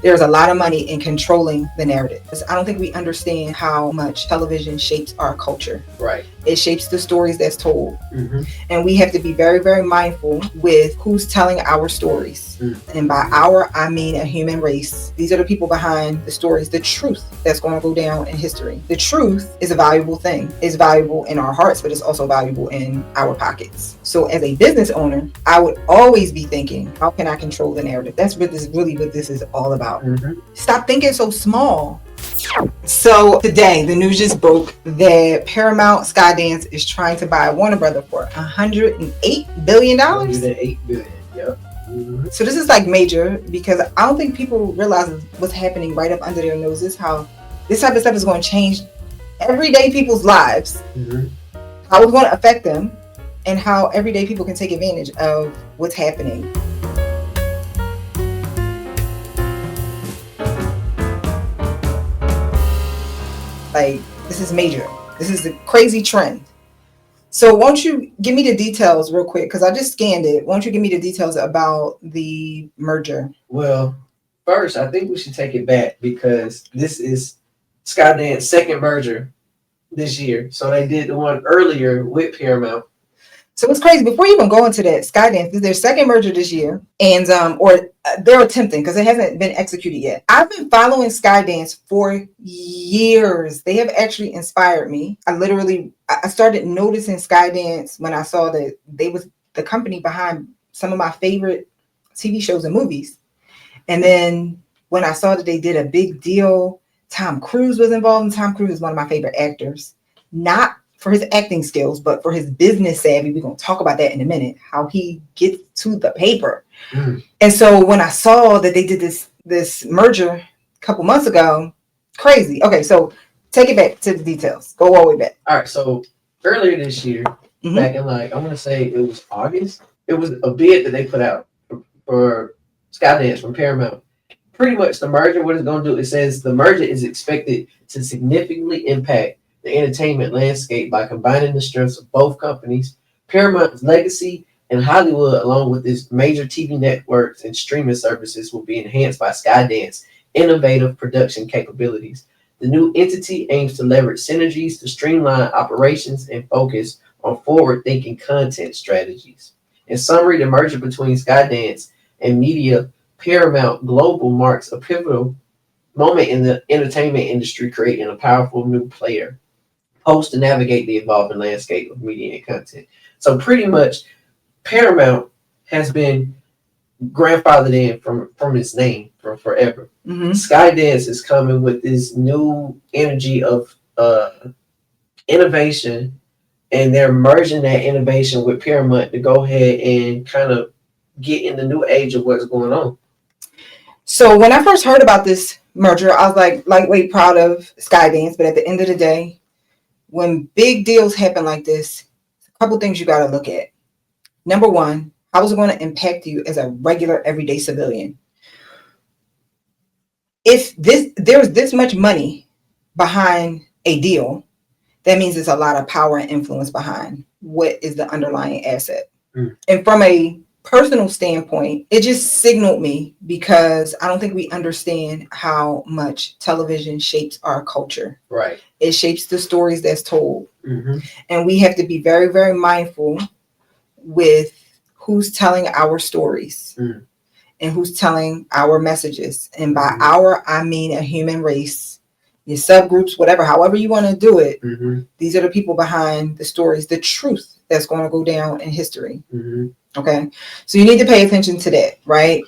There's a lot of money in controlling the narrative. I don't think we understand how much television shapes our culture. Right. It shapes the stories that's told. Mm-hmm. And we have to be very, very mindful with who's telling our stories. And by our, I mean a human race. These are the people behind the stories, the truth that's going to go down in history. The truth is a valuable thing. It's valuable in our hearts, but it's also valuable in our pockets. So as a business owner, I would always be thinking, how can I control the narrative? That's really what this is all about. Mm-hmm. Stop thinking so small. So today, the news just broke that Paramount Skydance is trying to buy Warner Brothers for $108 billion. $108 billion, yep. Mm-hmm. So this is like major, because I don't think people realize what's happening right up under their noses, how this type of stuff is going to change everyday people's lives, mm-hmm. how it's going to affect them, and how everyday people can take advantage of what's happening. Like, this is major. This is a crazy trend. So won't you give me the details real quick? Because I just scanned it. Won't you give me the details about the merger? Well, first, I think we should take it back, because this is Skydance's second merger this year. So they did the one earlier with Paramount. So it's crazy. Before you even go into that, Skydance is their second merger this year, and they're attempting, because it hasn't been executed yet. I've been following Skydance for years. They have actually inspired me. I started noticing Skydance when I saw that they was the company behind some of my favorite TV shows and movies. And then when I saw that they did a big deal, Tom Cruise was involved, and Tom Cruise is one of my favorite actors. Not for his acting skills, but for his business savvy. We're going to talk about that in a minute, how he gets to the paper. And so when I saw that they did this merger a couple months ago, crazy. Okay, so take it back to the details. Go all the way back. All right, so earlier this year, back in I want to say it was August, it was a bid that they put out for Skydance from Paramount. Pretty much the merger, what it's going to do, it says the merger is expected to significantly impact the entertainment landscape by combining the strengths of both companies. Paramount's legacy in Hollywood, along with its major TV networks and streaming services, will be enhanced by Skydance's innovative production capabilities. The new entity aims to leverage synergies to streamline operations and focus on forward-thinking content strategies. In summary, the merger between Skydance and Media Paramount Global marks a pivotal moment in the entertainment industry, creating a powerful new player poised to navigate the evolving landscape of media and content. So pretty much, Paramount has been grandfathered in from its name for forever. Skydance is coming with this new energy of innovation, and they're merging that innovation with Paramount to go ahead and kind of get in the new age of what's going on. So when I first heard about this merger, I was like lightweight proud of Skydance, but at the end of the day, when big deals happen like this, a couple things you got to look at. Number one, how is it going to impact you as a regular, everyday civilian? If there's this much money behind a deal, that means there's a lot of power and influence behind what is the underlying asset. And from a personal standpoint, it just signaled me, because I don't think we understand how much television shapes our culture. Right. It shapes the stories that's told. And we have to be very, very mindful with who's telling our stories and who's telling our messages. And by our, I mean a human race, your subgroups, whatever, however you want to do it. These are the people behind the stories, the truth that's going to go down in history. Okay, so you need to pay attention to that, right?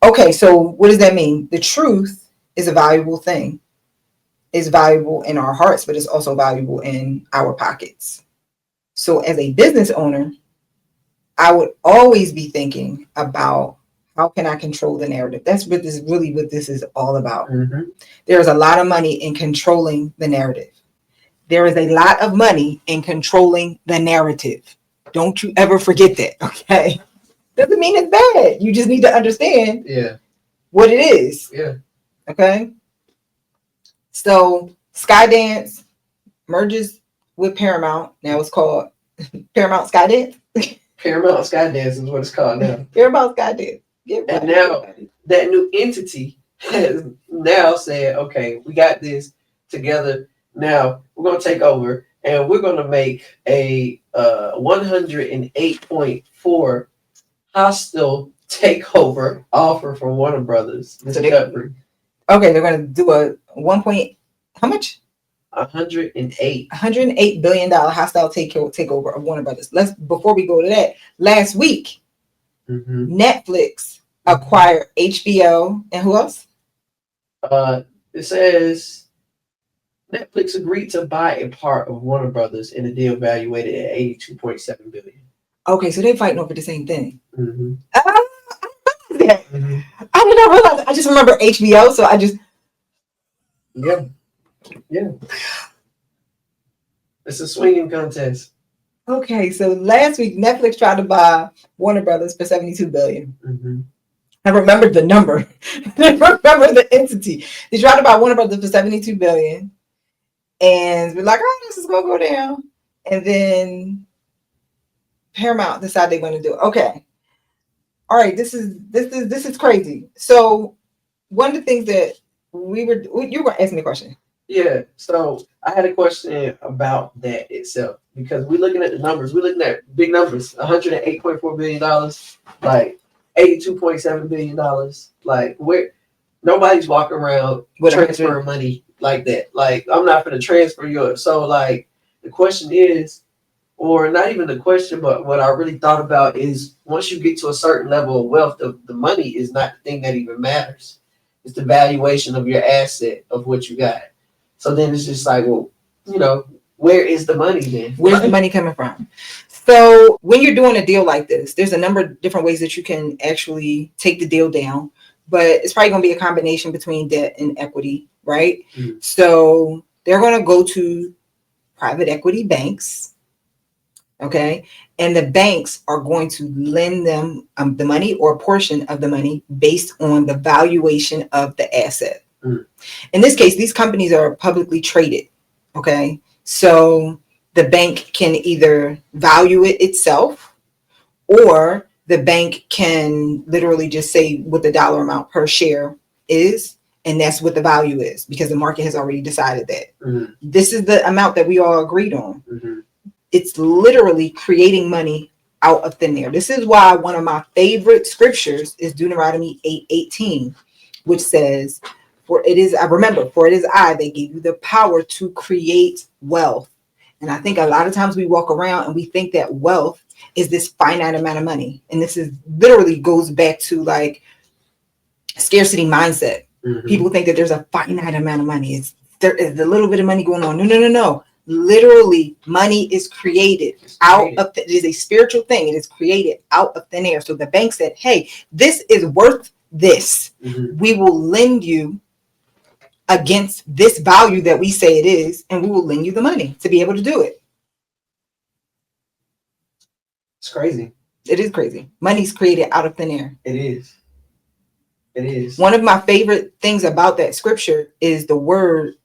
Okay, so what does that mean? The truth is a valuable thing. It's valuable in our hearts, but it's also valuable in our pockets. So as a business owner, I would always be thinking about, how can I control the narrative? That's what this is all about. There's a lot of money in controlling the narrative. There is a lot of money in controlling the narrative. Don't you ever forget that, okay? Doesn't mean it's bad. You just need to understand what it is. Okay? So Skydance merges with Paramount. Now it's called Paramount Skydance. Paramount Skydance is what it's called now. Paramount Skydance. And now that new entity has now said, okay, we got this together. Now we're going to take over and we're going to make a 108.4 hostile takeover offer from Warner Brothers. So they're going to do a 1 point, how much? $108 billion hostile takeover of Warner Brothers. Before we go to that, last week, Netflix acquired HBO and who else? It says Netflix agreed to buy a part of Warner Brothers in a deal valuated at $82.7 billion. Okay, so they're fighting over the same thing. I did not realize. I just remember HBO, so I just yeah. It's a swinging contest. Okay, so last week Netflix tried to buy Warner Brothers for $72 billion. I remember the number. I remember the entity. They tried to buy Warner Brothers for $72 billion, and we're like, "Oh, this is gonna go down." And then Paramount decided they're going to do it. Okay, all right. This is crazy. So one of the things that you were asking me a question. Yeah, so I had a question about that itself because we're looking at the numbers. We're looking at big numbers: $108.4 billion, like $82.7 billion. Like where nobody's walking around transferring money like that. Like I'm not going to transfer yours. So like the question is, or not even the question, but what I really thought about is once you get to a certain level of wealth, the money is not the thing that even matters. It's the valuation of your asset of what you got. So then it's just like, well, where is the money then? Where's the money coming from? So when you're doing a deal like this, there's a number of different ways that you can actually take the deal down, but it's probably going to be a combination between debt and equity, right? So they're going to go to private equity banks, okay? And the banks are going to lend them the money or a portion of the money based on the valuation of the asset. In this case, these companies are publicly traded, okay? So the bank can either value it itself, or the bank can literally just say what the dollar amount per share is, and that's what the value is because the market has already decided that. This is the amount that we all agreed on. It's literally creating money out of thin air. This is why one of my favorite scriptures is Deuteronomy 8:18, which says, for it is I that gave you the power to create wealth. And I think a lot of times we walk around and we think that wealth is this finite amount of money. And this is literally goes back to like scarcity mindset. People think that there's a finite amount of money. There is a little bit of money going on. No. Literally, money is created it is a spiritual thing. It is created out of thin air. So the bank said, hey, this is worth this. We will lend you against this value that we say it is, and we will lend you the money to be able to do it. It's crazy. It is crazy. Money's created out of thin air. It is. One of my favorite things about that scripture is the word.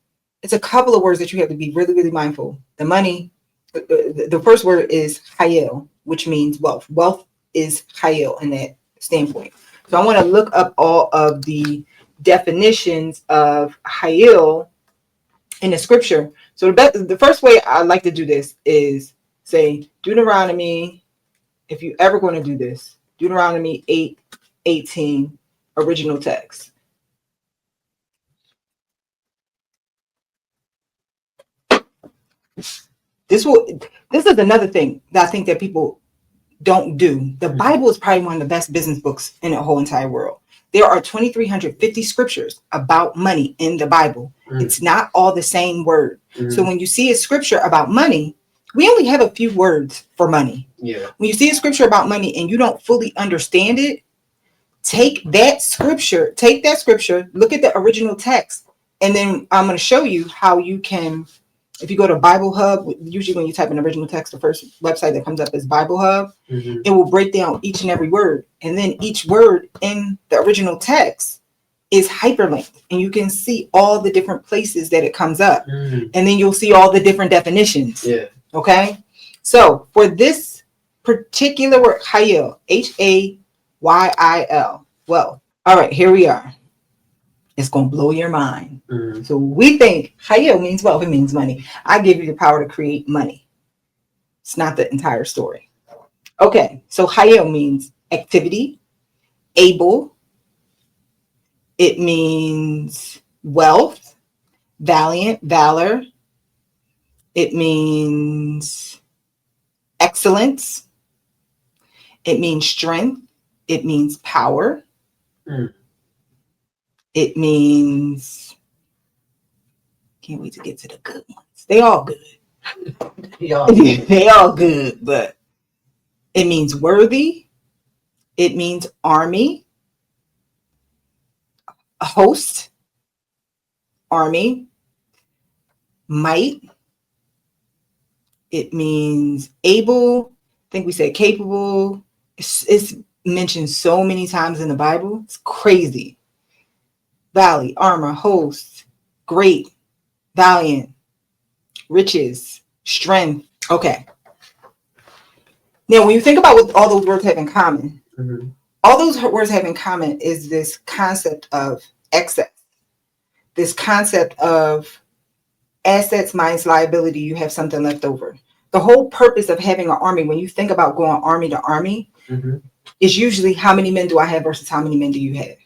It's a couple of words that you have to be really, really mindful. The money, the first word is hayel, which means wealth. Wealth is hayel in that standpoint. So I want to look up all of the definitions of hayel in the scripture. So the first way I like to do this is say Deuteronomy, if you're ever going to do this, Deuteronomy 8:18, original text. This is another thing that I think that people don't do. The Bible is probably one of the best business books in the whole entire world. There are 2,350 scriptures about money in the Bible. It's not all the same word. So when you see a scripture about money, we only have a few words for money. When you see a scripture about money and you don't fully understand it, take that scripture, look at the original text, and then I'm going to show you how you can. If you go to Bible Hub, usually when you type in original text, the first website that comes up is Bible Hub. It will break down each and every word. And then each word in the original text is hyperlinked. And you can see all the different places that it comes up. And then you'll see all the different definitions. Okay? So for this particular word, hayil, Hayil. Well, all right, here we are. It's going to blow your mind. So we think Hayel means wealth. It means money. I give you the power to create money. It's not the entire story. Okay, so Hayel means activity, able. It means wealth, valiant, valor. It means excellence. It means strength. It means power. It means, can't wait to get to the good ones. They all good. They all good, but it means worthy. It means army, a host, army, might. It means able. I think we said capable. It's mentioned so many times in the Bible. It's crazy. Valley, armor, host, great, valiant, riches, strength. Okay. Now, when you think about what all those words have in common, all those words have in common is this concept of excess, this concept of assets minus liability, you have something left over. The whole purpose of having an army, when you think about going army to army, is usually how many men do I have versus how many men do you have.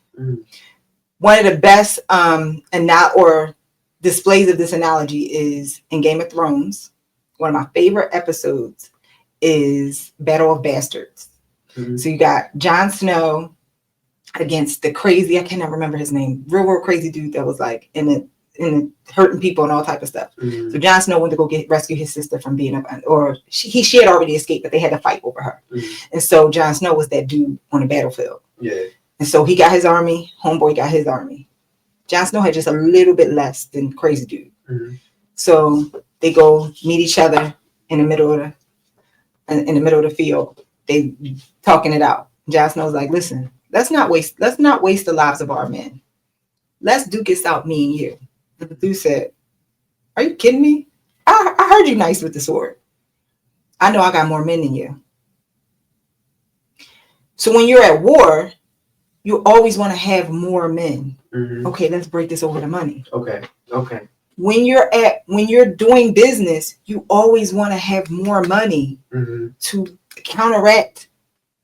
One of the best displays of this analogy is in Game of Thrones. One of my favorite episodes is Battle of Bastards. So you got Jon Snow against the crazy, I cannot remember his name, real crazy dude that was like in the hurting people and all type of stuff. So Jon Snow went to go rescue his sister from being up, or she had already escaped, but they had to fight over her. And so Jon Snow was that dude on the battlefield. And so he got his army, homeboy got his army. Jon Snow had just a little bit less than crazy dude. So they go meet each other in the middle of the field. They talking it out. Jon Snow's like, listen, let's not waste the lives of our men. Let's duke this out, me and you. And the dude said, are you kidding me? I heard you nice with the sword. I know I got more men than you. So when you're at war, you always want to have more men. Okay, let's break this over to money. Okay. When you're doing business, you always want to have more money to counteract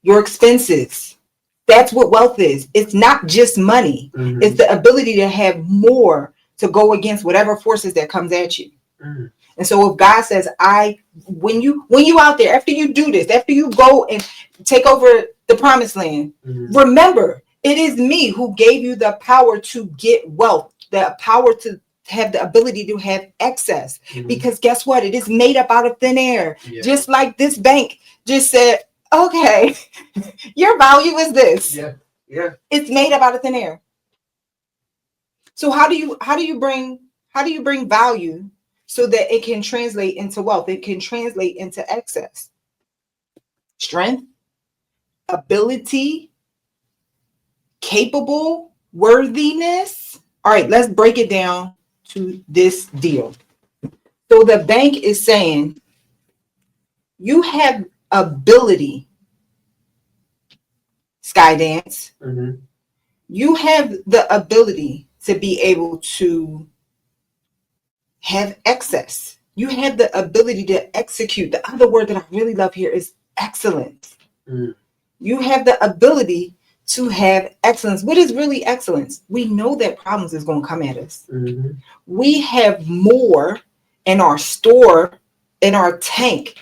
your expenses. That's what wealth is. It's not just money. It's the ability to have more to go against whatever forces that comes at you. And so if God says, when you out there, after you do this, after you go and take over the promised land, remember, it is me who gave you the power to get wealth, the power to have the ability to have excess. Because guess what? It is made up out of thin air. Just like this bank just said, okay, your value is this. It's made up out of thin air. So how do you bring value so that it can translate into wealth? It can translate into excess. Strength, ability, capable, worthiness. All right, let's break it down to this deal. So the bank is saying you have ability, Skydance. You have the ability to be able to have excess. You have the ability to execute. The other word that I really love here is excellence. You have the ability to have excellence. What is really excellence? We know that problems is going to come at us. We have more in our store, in our tank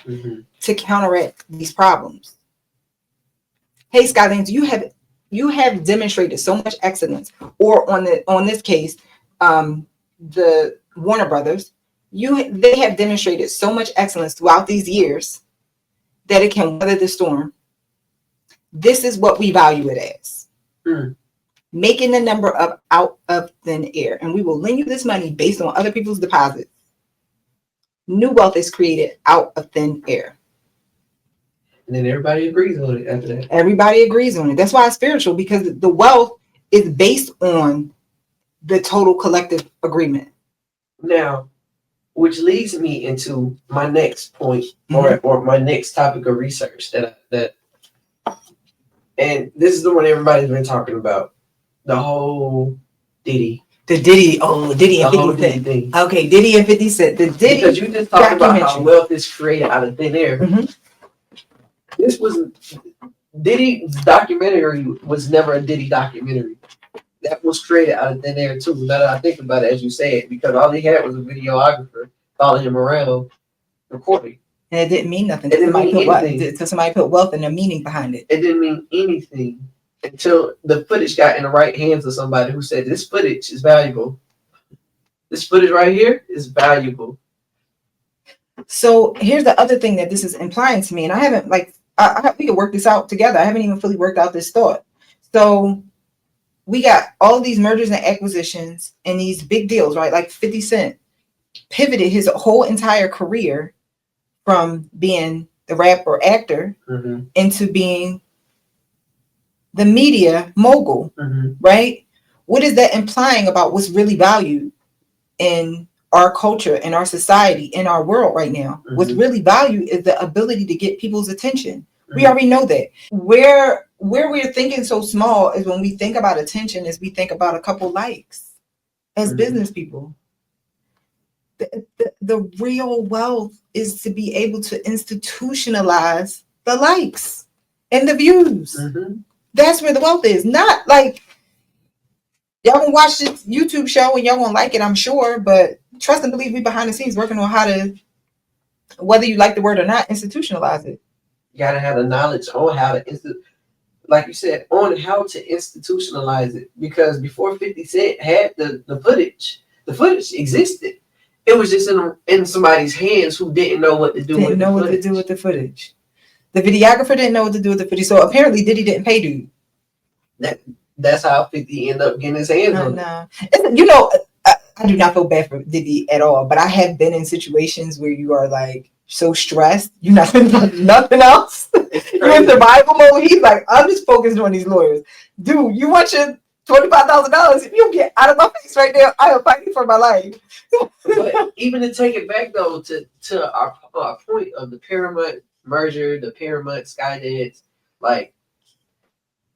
to counteract these problems. Hey, Skydance, you have demonstrated so much excellence, or on this case, the Warner Brothers, they have demonstrated so much excellence throughout these years that it can weather the storm. This is what we value it as. Making the number of out of thin air. And we will lend you this money based on other people's deposits. New wealth is created out of thin air. And then everybody agrees on it after that. Everybody agrees on it. That's why it's spiritual, because the wealth is based on the total collective agreement. Now, which leads me into my next point, or my next topic of research and this is the one everybody's been talking about. The whole Diddy. The Diddy and 50 Cent. Thing. Okay, Diddy and 50 Cent. The Diddy. Because you just talked about how wealth is created out of thin air. This was Diddy's documentary was never a Diddy documentary. That was created out of thin air too. Now that I think about it, as you said, because all he had was a videographer following him around recording. And it didn't mean nothing. It didn't mean anything. Until somebody put wealth and a meaning behind it. It didn't mean anything until the footage got in the right hands of somebody who said, this footage is valuable. This footage right here is valuable. So here's the other thing that this is implying to me, and I haven't we could work this out together. I haven't even fully worked out this thought. So we got all these mergers and acquisitions and these big deals, right? Like 50 Cent pivoted his whole entire career from being the rapper actor into being the media mogul, right? What is that implying about what's really valued in our culture, in our society, in our world right now? What's really valued is the ability to get people's attention. We already know that. Where we're thinking so small is when we think about attention, is we think about a couple likes as business people. The real wealth is to be able to institutionalize the likes and the views. That's where the wealth is. Not like y'all gonna watch this YouTube show and y'all gonna like it, I'm sure, but trust and believe we behind the scenes working on how to, whether you like the word or not, institutionalize it. You gotta have the knowledge on how to like you said, on how to institutionalize it. Because before 50 Cent had the footage existed. It was just in somebody's hands who didn't know what to do with the footage. The videographer didn't know what to do with the footage. So apparently Diddy didn't pay dude. That's how 50 ended up getting his hands on it. You know, I do not feel bad for Diddy at all, but I have been in situations where you are like so stressed, you're not thinking about nothing else. You're in survival mode. He's like, I'm just focused on these lawyers. Dude, you want your $25,000? If you get out of my face right now, I am fighting for my life. But even to take it back though to our point of the Paramount merger, the Paramount Skydance, like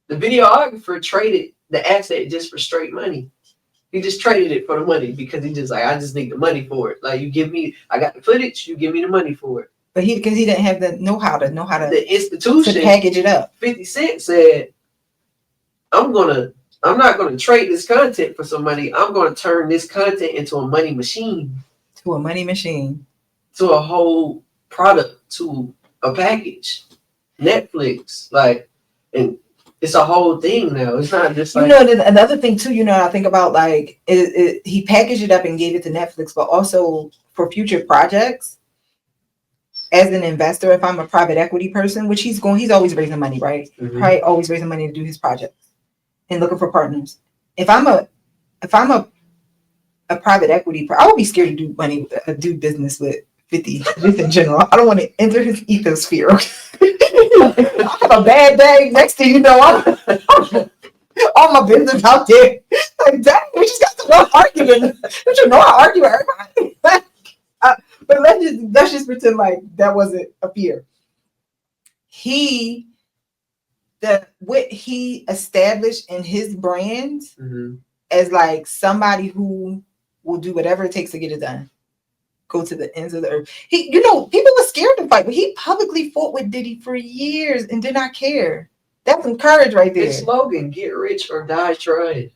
the videographer traded the asset just for straight money. He just traded it for the money because he just like, I just need the money for it. Like, you give me, I got the footage, you give me the money for it. But because he didn't have the know-how to the institution to package it up. 50 Cent said, I'm not gonna trade this content for some money. I'm gonna turn this content into a money machine. To a money machine. To a whole product, to a package. Netflix, like, and it's a whole thing now. It's not just like, another thing too, I think about like he packaged it up and gave it to Netflix, but also for future projects. As an investor, if I'm a private equity person, which he's always raising money, right? Probably always raising money to do his projects and looking for partners. If I'm a private equity, I would be scared to do business with 50 just in general. I don't want to enter his ethosphere. I have a bad day. Next thing you know, all my business out there. Like, dang, we just got to know arguing. Don't you know I argue with everybody? But let's just pretend like that wasn't a fear. What he established in his brand as like somebody who will do whatever it takes to get it done. Go to the ends of the earth. People were scared to fight, but he publicly fought with Diddy for years and did not care. That's some courage right there. His slogan, get rich or die trying.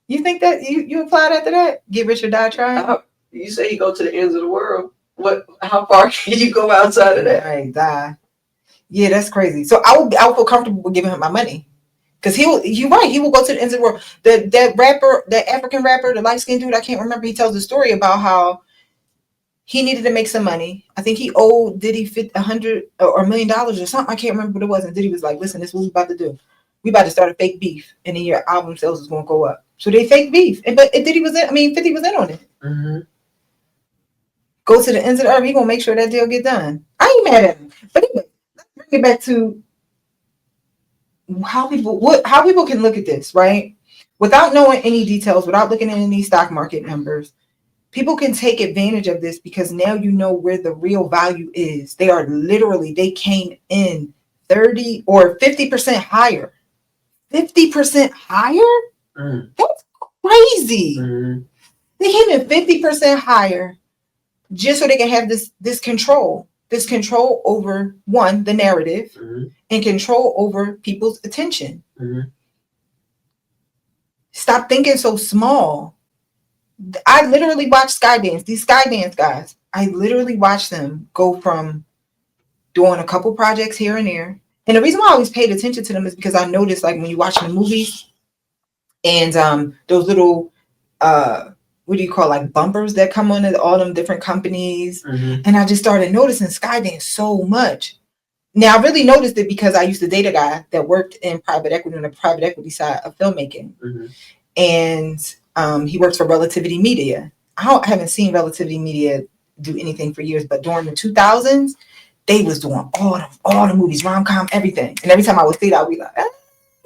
You think that you applied after that? Get rich or die trying? You say you go to the ends of the world. How far can you go outside of that? Right, die. Yeah, that's crazy. So I would feel comfortable with giving him my money. Because you're right, he will go to the ends of the world. That African rapper, the light-skinned dude, I can't remember, he tells the story about how he needed to make some money. I think he owed Diddy $100 or $1 million or something. I can't remember what it was. And Diddy was like, listen, this is what we about to do. We about to start a fake beef. And then your album sales is going to go up. So they fake beef. But 50 was in on it. Go to the ends of the earth. He going to make sure that deal get done. I ain't mad at him. But anyway, let's bring it back to how people can look at this, right? Without knowing any details, without looking at any stock market numbers. People can take advantage of this because now you know where the real value is. They came in 30 or 50% higher. 50% higher? That's crazy. They came in 50% higher just so they can have this control over one, the narrative, and control over people's attention. Stop thinking so small. I literally watch Skydance. These Skydance guys, I literally watch them go from doing a couple projects here and there. And the reason why I always paid attention to them is because I noticed, like, when you watch the movies and those little what do you call, like, bumpers that come on all them different companies. And I just started noticing Skydance so much. Now I really noticed it because I used to date a guy that worked in private equity on the private equity side of filmmaking. And he works for Relativity Media. I haven't seen Relativity Media do anything for years, but during the 2000s, they was doing all the movies, rom-com, everything. And every time I would see it, I'd be like,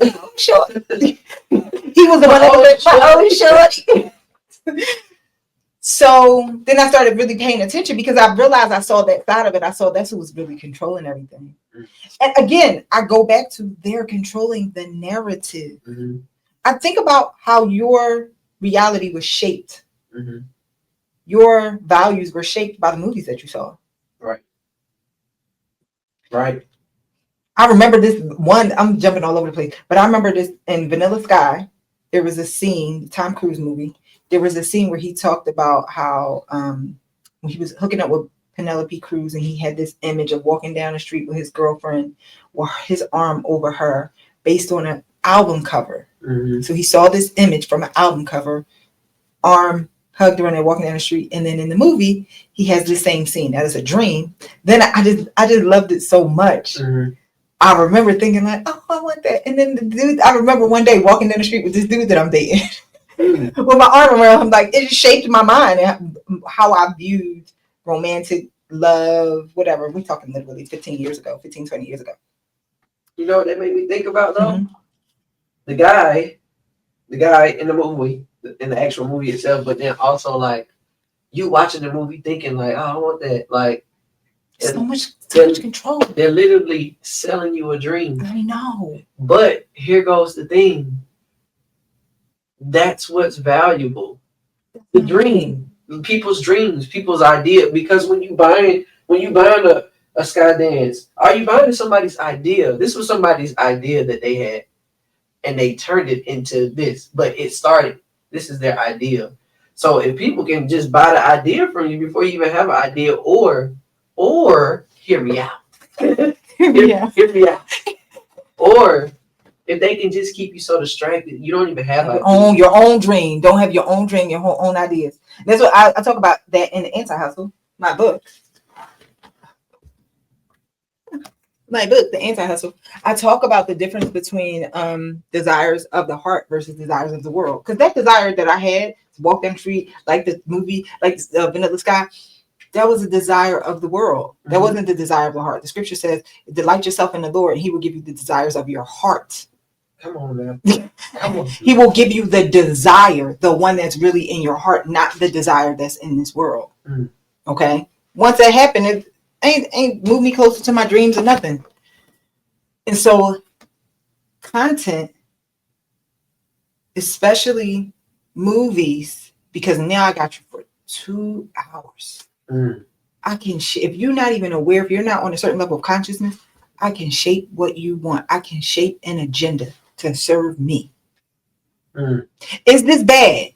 oh, sure. He was the one that was shorty. So then I started really paying attention because I realized I saw that side of it. I saw that's who was really controlling everything. And again, I go back to they're controlling the narrative. I think about how your reality was shaped. Your values were shaped by the movies that you saw. Right. I remember this one, I'm jumping all over the place, but I remember this in Vanilla Sky. There was a scene, Tom Cruise movie. There was a scene where he talked about how when he was hooking up with Penelope Cruz and he had this image of walking down the street with his girlfriend with his arm over her based on an album cover. So he saw this image from an album cover, arm hugged around there walking down the street. And then in the movie, he has the same scene. That is a dream. Then I just loved it so much. I remember thinking like, oh, I want that. And then the dude, I remember one day walking down the street with this dude that I'm dating with my arm around him. Like, it just shaped my mind and how I viewed romantic love, whatever. We're talking literally 20 years ago. You know what that made me think about though? The guy in the movie, in the actual movie itself, but then also like you watching the movie thinking like, oh, I want that. Like, so much control. They're literally selling you a dream. I know. But here goes the thing. That's what's valuable. The dream. People's dreams, people's idea. Because when you buying a Skydance, are you buying somebody's idea? This was somebody's idea that they had. And they turned it into this. But it started. This is their idea. So if people can just buy the idea from you before you even have an idea, or hear me out. Hear me out. Or if they can just keep you so distracted, you don't even have your own dream. Don't have your own dream, your own ideas. That's what I talk about that in the Anti-Hustle, my book. The Anti-Hustle. I talk about the difference between desires of the heart versus desires of the world. Because that desire that I had to walk down the street, like the movie, like Vanilla Sky, that was a desire of the world. That wasn't the desire of the heart. The scripture says, delight yourself in the Lord, and he will give you the desires of your heart. Come on, man. Come on. He will give you the desire, the one that's really in your heart, not the desire that's in this world. Okay? Once that happened, it ain't moved me closer to my dreams or nothing. And so content, especially movies, because now I got you for 2 hours. I can if you're not even aware, if you're not on a certain level of consciousness, I can shape what you want. I can shape an agenda to serve me. Is this bad?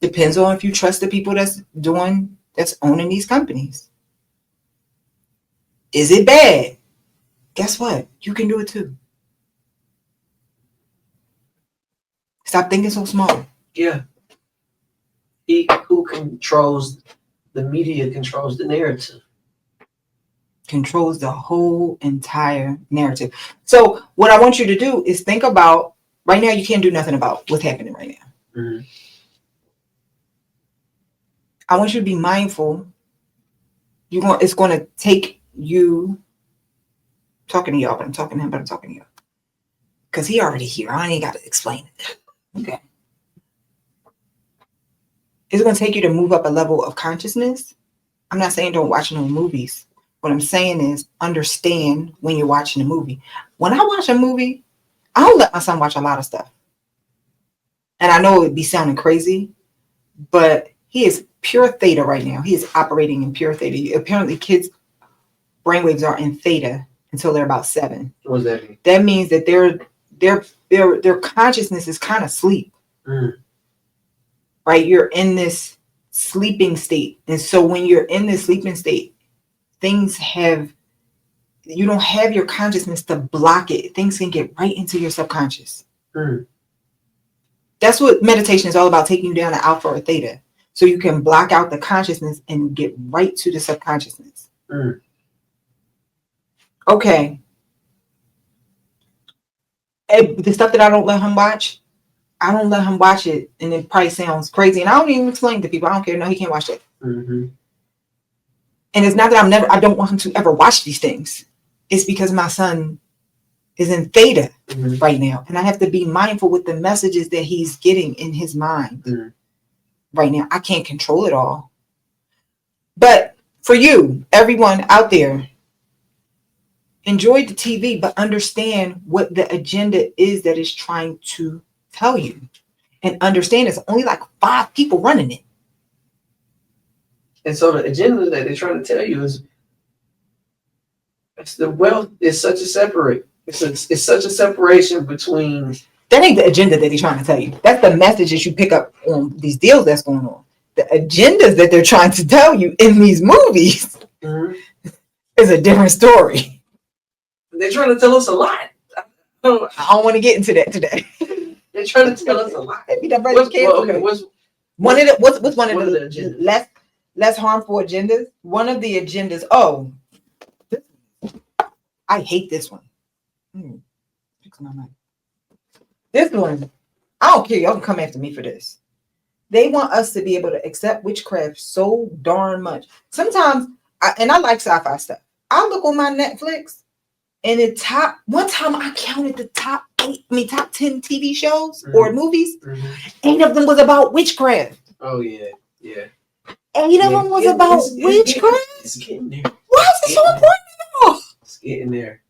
Depends on if you trust the people that's owning these companies. Is it bad? Guess what? You can do it too. Stop thinking so small. Yeah. He who controls the media controls the narrative. Controls the whole entire narrative. So what I want you to do is think about, right now you can't do nothing about what's happening right now. I want you to be mindful. It's going to take you talking to y'all, but I'm talking to him, but I'm talking to you. Because he already here. I ain't got to explain it. Okay. It's going to take you to move up a level of consciousness. I'm not saying don't watch no movies. What I'm saying is understand when you're watching a movie. When I watch a movie, I don't let my son watch a lot of stuff. And I know it would be sounding crazy, but he is pure theta right now. He is operating in pure theta. Apparently, kids' brainwaves are in theta until they're about 7. What does that mean? That means that their consciousness is kind of asleep. Right? You're in this sleeping state. And so when you're in this sleeping state, you don't have your consciousness to block it. Things can get right into your subconscious. That's what meditation is all about, taking you down to alpha or theta. So you can block out the consciousness and get right to the subconsciousness. Okay. And the stuff that I don't let him watch, I don't let him watch it, and it probably sounds crazy. And I don't even explain to people. I don't care. No, he can't watch it. And it's not that I don't want him to ever watch these things. It's because my son is in theta right now. And I have to be mindful with the messages that he's getting in his mind right now. I can't control it all. But for you, everyone out there, enjoy the TV, but understand what the agenda is that is trying to tell you. And understand it's only like 5 people running it. And so the agenda that they're trying to tell you is the wealth is such a separate. It's such a separation between. That ain't the agenda that they're trying to tell you. That's the message that you pick up on these deals that's going on. The agendas that they're trying to tell you in these movies is a different story. They're trying to tell us a lot. I don't want to get into that today. They're trying to tell us a lot. What's one of the agendas? Less harmful agendas. One of the agendas. Oh, I hate this one. Fix my mic. This one, I don't care. Y'all can come after me for this. They want us to be able to accept witchcraft so darn much. Sometimes, I like sci-fi stuff. I look on my Netflix, and one time I counted the top 10 TV shows or movies. 8 of them was about witchcraft. Oh yeah. 8 of them was about witchcraft. It's getting there. Why is it so important? It's getting there.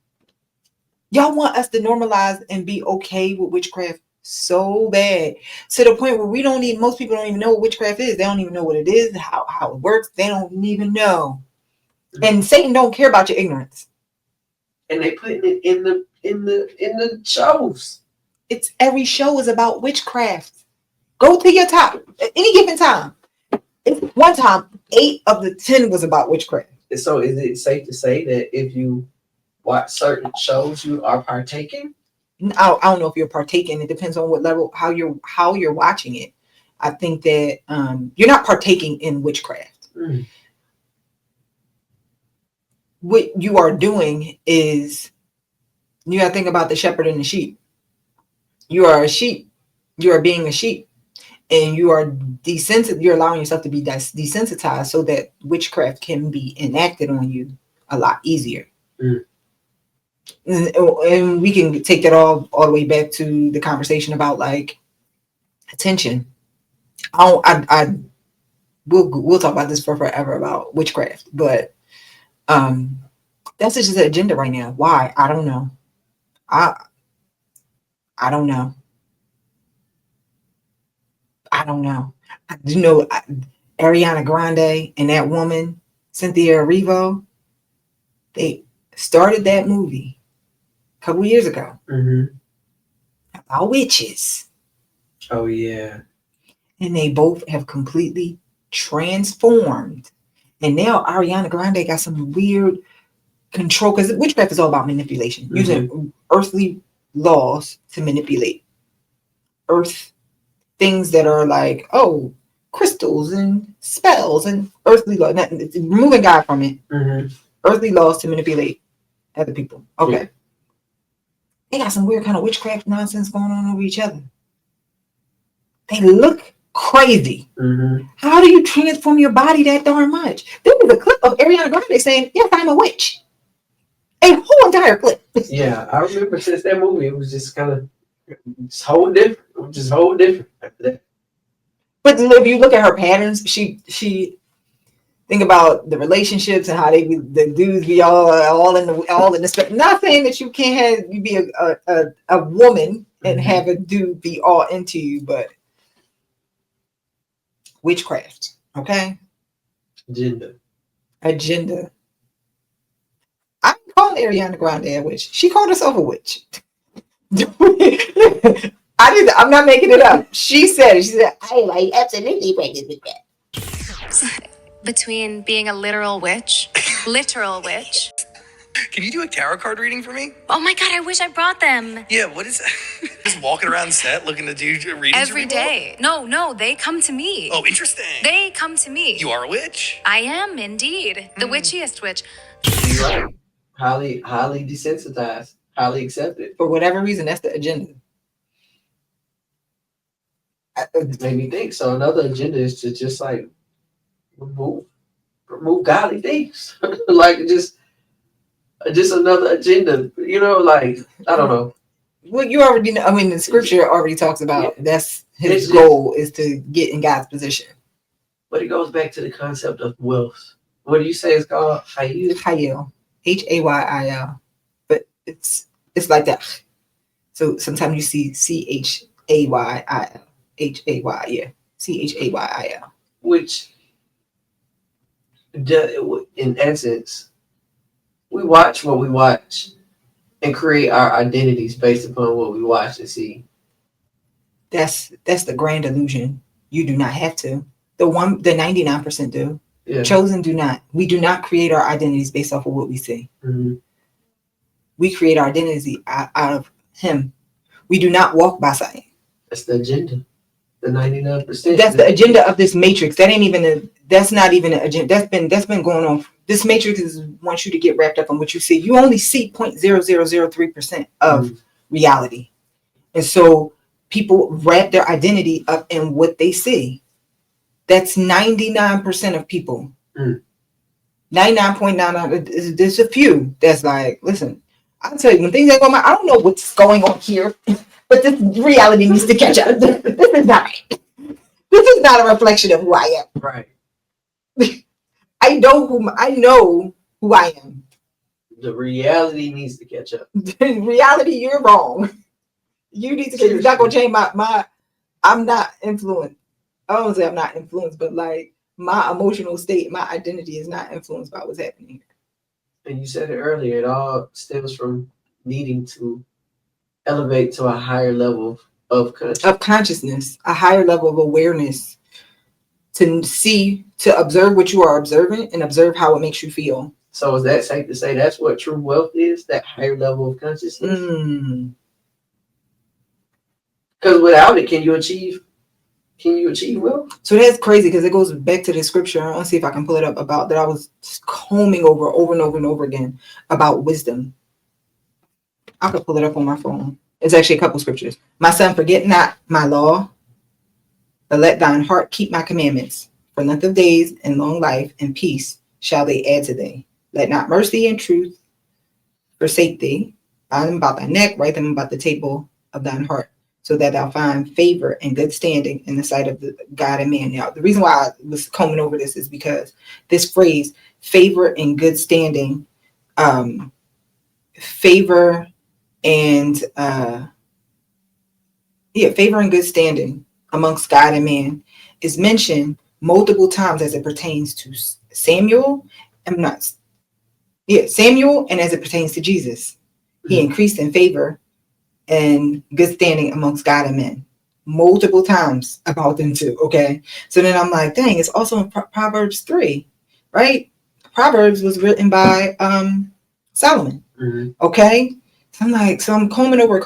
Y'all want us to normalize and be okay with witchcraft so bad, to the point where most people don't even know what witchcraft is. They don't even know what it is, how it works. They don't even know. And Satan don't care about your ignorance. And they put it in the shows. It's every show is about witchcraft. Go to your top at any given time. One time, 8 of the 10 was about witchcraft. So is it safe to say that if you watch certain shows, you are partaking? I don't know if you're partaking. It depends on what level, how you're watching it. I think that you're not partaking in witchcraft. What you are doing is, you got to think about the shepherd and the sheep. You are a sheep. You are being a sheep, and you are desensitized. You're allowing yourself to be desensitized so that witchcraft can be enacted on you a lot easier. And we can take that all the way back to the conversation about like attention. We'll talk about this for forever about witchcraft, but that's just the agenda right now. Why? I don't know. I don't know. I don't know. I do know Ariana Grande and that woman Cynthia Erivo, they started that movie a couple years ago about witches. Oh yeah. And they both have completely transformed. And now Ariana Grande got some weird control, because witchcraft is all about manipulation, using earthly laws to manipulate earth things that are like, crystals and spells and earthly law. Removing God from it. Earthly laws to manipulate other people. Okay. Yeah. They got some weird kind of witchcraft nonsense going on over each other. They look crazy. How do you transform your body that darn much? There was a clip of Ariana Grande saying, "Yes, I'm a witch." A whole entire clip. Yeah, I remember since that movie, it was just kind of whole different. It was just whole different after that. But if you look at her patterns, she think about the relationships and how the dudes be all in the not saying that you can't you be a woman and have a dude be all into you, but Witchcraft. Okay. Agenda. I'm calling Ariana Grande a witch. She called herself a witch. I'm not making it up. She said it. She said, I absolutely pregnant with that. Between being a literal witch. Can you do a tarot card reading for me? Oh my God, I wish I brought them. Yeah, what is that? Just walking around set looking to do readings every day. No, they come to me. Oh, interesting. They come to me. You are a witch? I am indeed. The witchiest witch. You're right. Highly desensitized, highly accepted. For whatever reason, that's the agenda. It made me think. So another agenda is to just like remove godly things. Like just another agenda. You know, like I don't know. Well, you already know. I mean, the scripture already talks about that's his goal is to get in God's position. But it goes back to the concept of wealth. What do you say it's called? Hayil. Hayil. Hayil. But it's like that. So sometimes you see Chayil. Hay. Chayil. Which, in essence, we watch what we watch and create our identities based upon what we watch and see. That's the grand illusion. You do not have to. The 99% do. Yeah. Chosen do not. We do not create our identities based off of what we see. Mm-hmm. We create our identity out of Him. We do not walk by sight. That's the agenda. The 99%. That's the agenda of this matrix. That's not even an agenda. That's been going on. This matrix wants you to get wrapped up on what you see. You only see 0.0003% of reality. And so people wrap their identity up in what they see. That's 99% of people. 99.99. There's a few that's like, listen, I'll tell you, when things ain't going on, I don't know what's going on here, but this reality needs to catch up. This is not right. This is not a reflection of who I am. Right. I know who I am. The reality needs to catch up. Reality, you're wrong. You need to catch up. It's not going to change my I'm not influenced. I don't say I'm not influenced, but like my emotional state, my identity is not influenced by what's happening here. And you said it earlier, it all stems from needing to elevate to a higher level of consciousness, a higher level of awareness, to observe what you are observing and observe how it makes you feel. So is that safe to say that's what true wealth is, that higher level of consciousness? Because without it, can you achieve wealth? So that's crazy because it goes back to the scripture. I want to see if I can pull it up about that I was combing over and over and over again about wisdom. I could pull it up on my phone. It's actually a couple scriptures. My son, forget not my law, but let thine heart keep my commandments. For length of days and long life and peace shall they add to thee. Let not mercy and truth forsake thee. Bind them about thy neck, write them about the table of thine heart, so that thou find favor and good standing in the sight of the God and man. Now, the reason why I was combing over this is because this phrase, favor and good standing, favor and good standing amongst God and man is mentioned multiple times as it pertains to Samuel and as it pertains to Jesus. He increased in favor and good standing amongst God and men multiple times about them too. Okay. So then I'm like, dang, it's also in Proverbs 3, right? Proverbs was written by Solomon. Mm-hmm. Okay. So I'm combing over.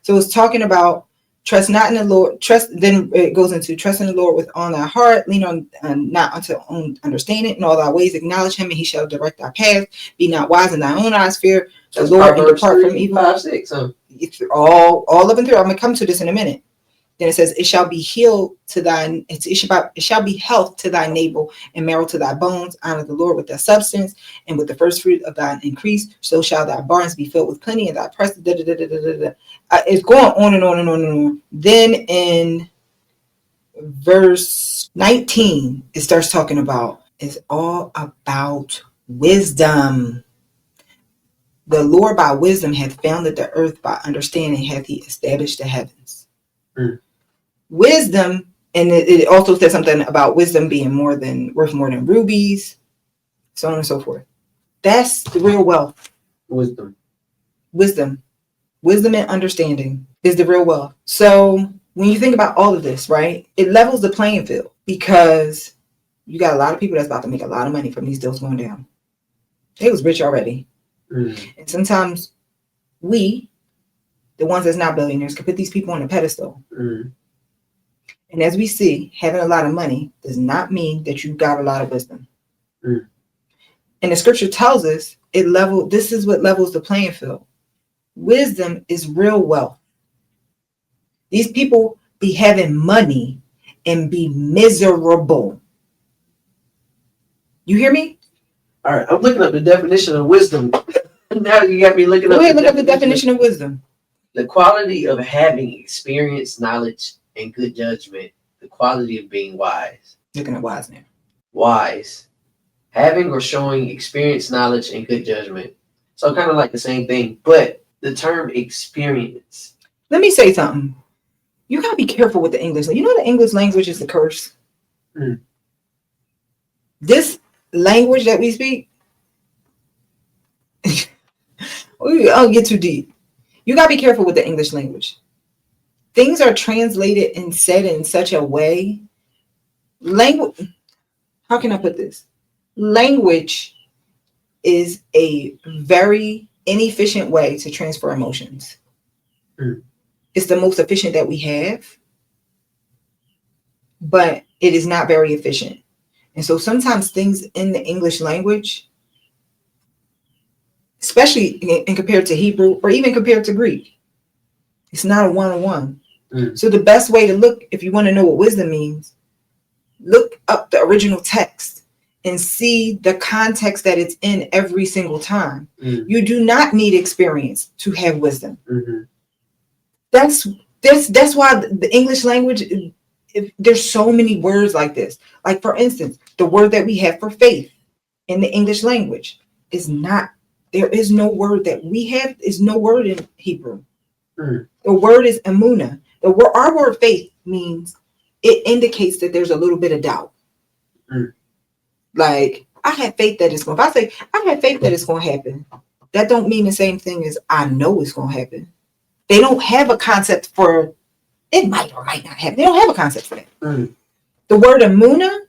So it's talking about trust not in the Lord, then it goes into trust in the Lord with all thy heart, lean on not unto own understanding, in all thy ways acknowledge him, and he shall direct thy path. Be not wise in thy own eyes, fear the Lord and depart from evil. 5, 6, all up and through. I'm gonna come to this in a minute. Then it says, it shall be healed to thine, it shall be health to thy navel and marrow to thy bones. Honor the Lord with thy substance and with the first fruit of thine increase. So shall thy barns be filled with plenty and thy press. It's going on and on and on and on. Then in verse 19, it starts talking about, it's all about wisdom. The Lord by wisdom hath founded the earth, by understanding hath he established the heavens. Wisdom And it also says something about wisdom being worth more than rubies, so on and so forth. That's the real wealth. Wisdom and understanding is the real wealth. So when you think about all of this, right, it levels the playing field because you got a lot of people that's about to make a lot of money from these deals going down. They was rich already. And sometimes we, the ones that's not billionaires, can put these people on a pedestal. And as we see, having a lot of money does not mean that you got a lot of wisdom. And the scripture tells us this is what levels the playing field. Wisdom is real wealth. These people be having money and be miserable. You hear me? All right, I'm looking up the definition of wisdom. Now you got me looking up. Go ahead, look up the definition of wisdom. The quality of having experience, knowledge, and good judgment. The quality of being wise. Looking at wise now. Wise. Having or showing experience, knowledge, and good judgment. So kind of like the same thing, but the term experience. Let me say something. You gotta be careful with the English. You know the English language is a curse. This language that we speak, I don't get too deep. You gotta be careful with the English language. Things are translated and said in such a way. Language. How can I put this? Language is a very inefficient way to transfer emotions. It's the most efficient that we have, but it is not very efficient. And so sometimes things in the English language, especially in compared to Hebrew or even compared to Greek, it's not a one-on-one. So the best way to look, if you want to know what wisdom means, look up the original text and see the context that it's in every single time. You do not need experience to have wisdom. That's why the English language, there's so many words like this. Like, for instance, the word that we have for faith in the English language is not, there is no word that we have, is no word in Hebrew. The word is emunah. Our word faith means, it indicates that there's a little bit of doubt. Like, I have faith that it's going, if I say, I have faith that it's going to happen, that don't mean the same thing as I know it's going to happen. They don't have a concept for, it might or might not happen. They don't have a concept for that. The word emunah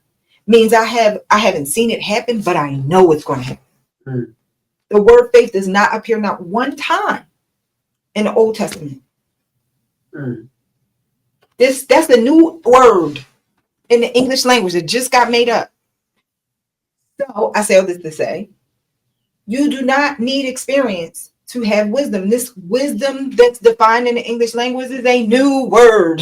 means I haven't seen it happen, but I know it's going to happen. The word faith does not appear not one time in the Old Testament. That's a new word in the English language that just got made up. So I say all this to say, you do not need experience to have wisdom. This wisdom that's defined in the English language is a new word.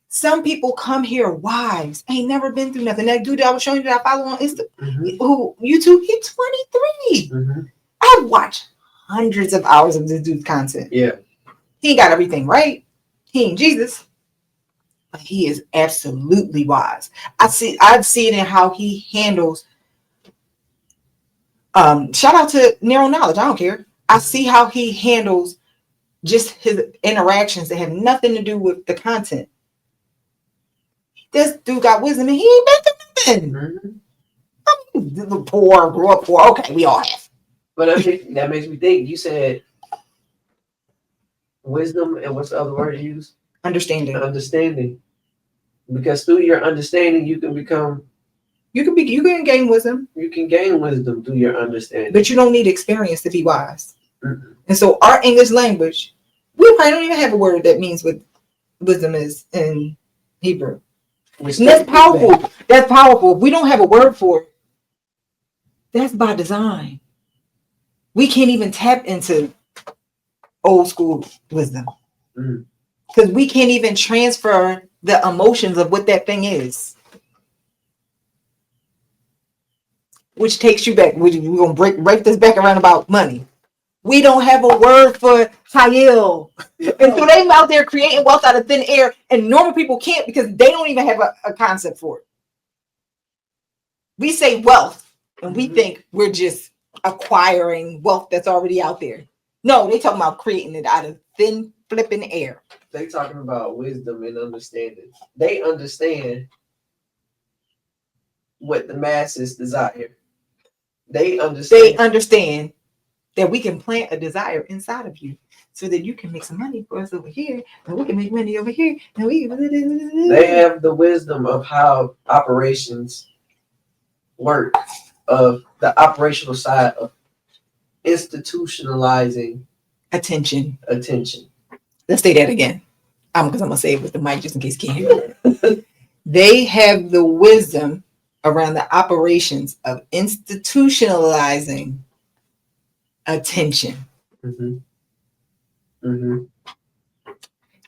Some people come here wise, ain't never been through nothing. That dude that I was showing you that I follow on YouTube, he's 23. I've watched hundreds of hours of this dude's content. Yeah. He got everything right. He ain't Jesus, but he is absolutely wise. I see it in how he handles. Shout out to Narrow Knowledge. I don't care. I see how he handles just his interactions that have nothing to do with the content. This dude got wisdom and he ain't been through nothing. Poor, grew up poor. Okay, we all have. But I think that makes me think. You said wisdom, and what's the other word you use? Understanding. Understanding. Because through your understanding, you can gain wisdom. You can gain wisdom through your understanding. But you don't need experience to be wise. And so our English language, we probably don't even have a word that means what wisdom is in Hebrew. And that's powerful. That's powerful. If we don't have a word for it, that's by design. We can't even tap into old school wisdom. Because we can't even transfer the emotions of what that thing is. Which takes you back. We're going to break this back around about money. We don't have a word for Hayil. And so they're out there creating wealth out of thin air, and normal people can't because they don't even have a concept for it. We say wealth, and we think we're just acquiring wealth that's already out there. No, they talking about creating it out of thin flipping air. They talking about wisdom and understanding. They understand what the masses desire. They understand that we can plant a desire inside of you so that you can make some money for us over here and we can make money over here. And they have the wisdom of how operations work, of the operational side of institutionalizing attention. Let's say that again. Because I'm going to say it with the mic just in case you can't hear it. They have the wisdom around the operations of institutionalizing attention.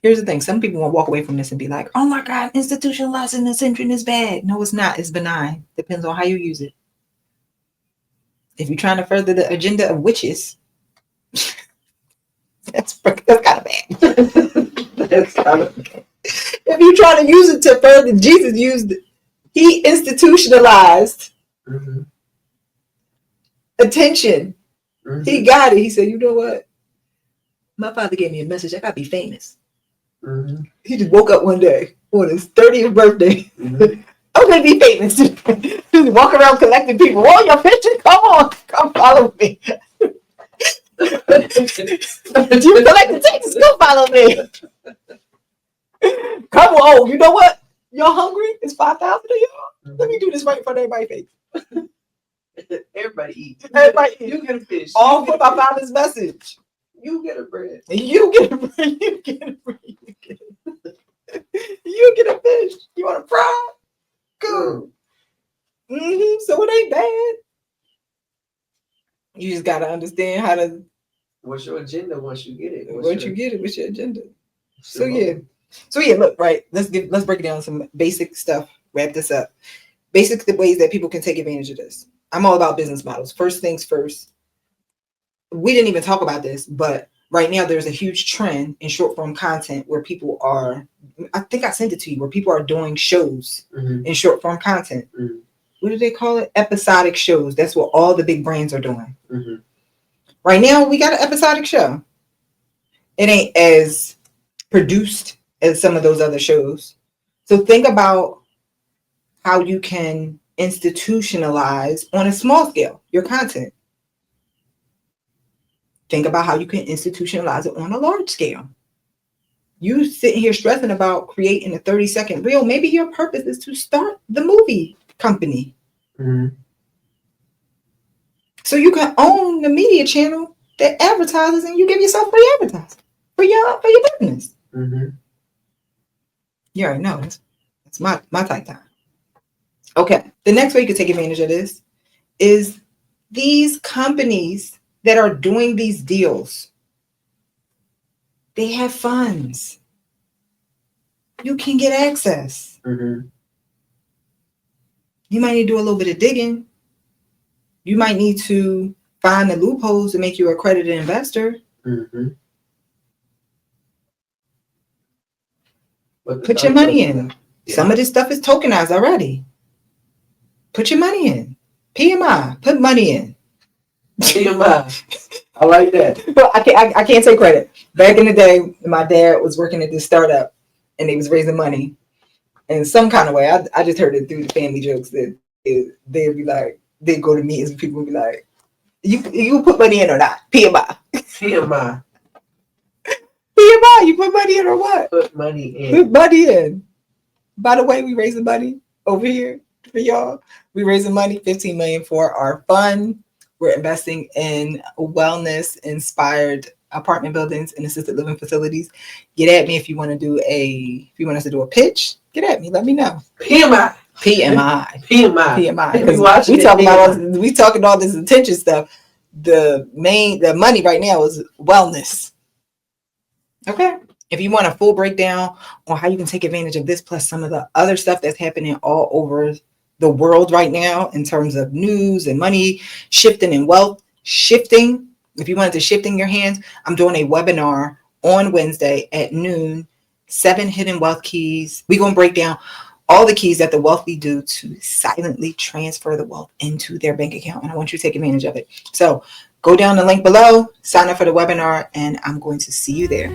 Here's the thing. Some people will walk away from this and be like, oh my God, institutionalizing attention is bad. No, it's not. It's benign. Depends on how you use it. If you're trying to further the agenda of witches, that's kind of bad. That's kind of bad. If you're trying to use it to further, Jesus used it. He institutionalized attention. He got it. He said, you know what? My father gave me a message. I got to be famous. He just woke up one day on his 30th birthday. I'm going to be famous. Just walk around collecting people. Oh, your picture? Come on. Come follow me. You collect the taxes? Come follow me. Come on. Oh, you know what? Y'all hungry? It's 5,000 of y'all. Let me do this right in front of everybody's face. Everybody eat. You get a fish. All for my father's message. You get a bread. You get a bread. You get a bread. You get a fish. You want a fry? Good. So it ain't bad. You just gotta understand how to. What's your agenda once you get it? Once you get it, what's your agenda? So yeah. Look, right. Let's break it down some basic stuff. Wrap this up. Basic the ways that people can take advantage of this. I'm all about business models. First things first. We didn't even talk about this, but right now there's a huge trend in short form content where people are. I think I sent it to you where people are doing shows in short form content. What do they call it? Episodic shows. That's what all the big brands are doing. Right now, we got an episodic show. It ain't as produced as some of those other shows. So think about how you can institutionalize on a small scale your content. Think about how you can institutionalize it on a large scale. You sitting here stressing about creating a 30-second reel. Maybe your purpose is to start the movie company. So you can own the media channel that advertises and you give yourself free advertising for your business. You already know. That's my type time. Okay. The next way you can take advantage of this is these companies that are doing these deals. They have funds. You can get access. You might need to do a little bit of digging. You might need to find the loopholes to make you an accredited investor. Put your money in. Some of this stuff is tokenized already. Put your money in. PMI. Put money in. PMI. I like that. Well, I can't take credit. Back in the day, my dad was working at this startup and he was raising money. In some kind of way, I just heard it through the family jokes that they'd be like, they'd go to meetings and people would be like, you put money in or not? PMI. PMI. PMI, you put money in or what? Put money in. Put money in. By the way, we raising money over here for y'all. We raising money, $15 million for our fund. We're investing in wellness inspired apartment buildings and assisted living facilities. Get at me if you want us to do a pitch. Get at me. Let me know. PMI. We talking all this attention stuff. The money right now is wellness. Okay. If you want a full breakdown on how you can take advantage of this, plus some of the other stuff that's happening all over the world right now in terms of news and money shifting and wealth shifting. If you wanted to shift in your hands, I'm doing a webinar on Wednesday at noon, 7 hidden wealth keys. We're going to break down all the keys that the wealthy do to silently transfer the wealth into their bank account. And I want you to take advantage of it. So go down the link below, sign up for the webinar, and I'm going to see you there.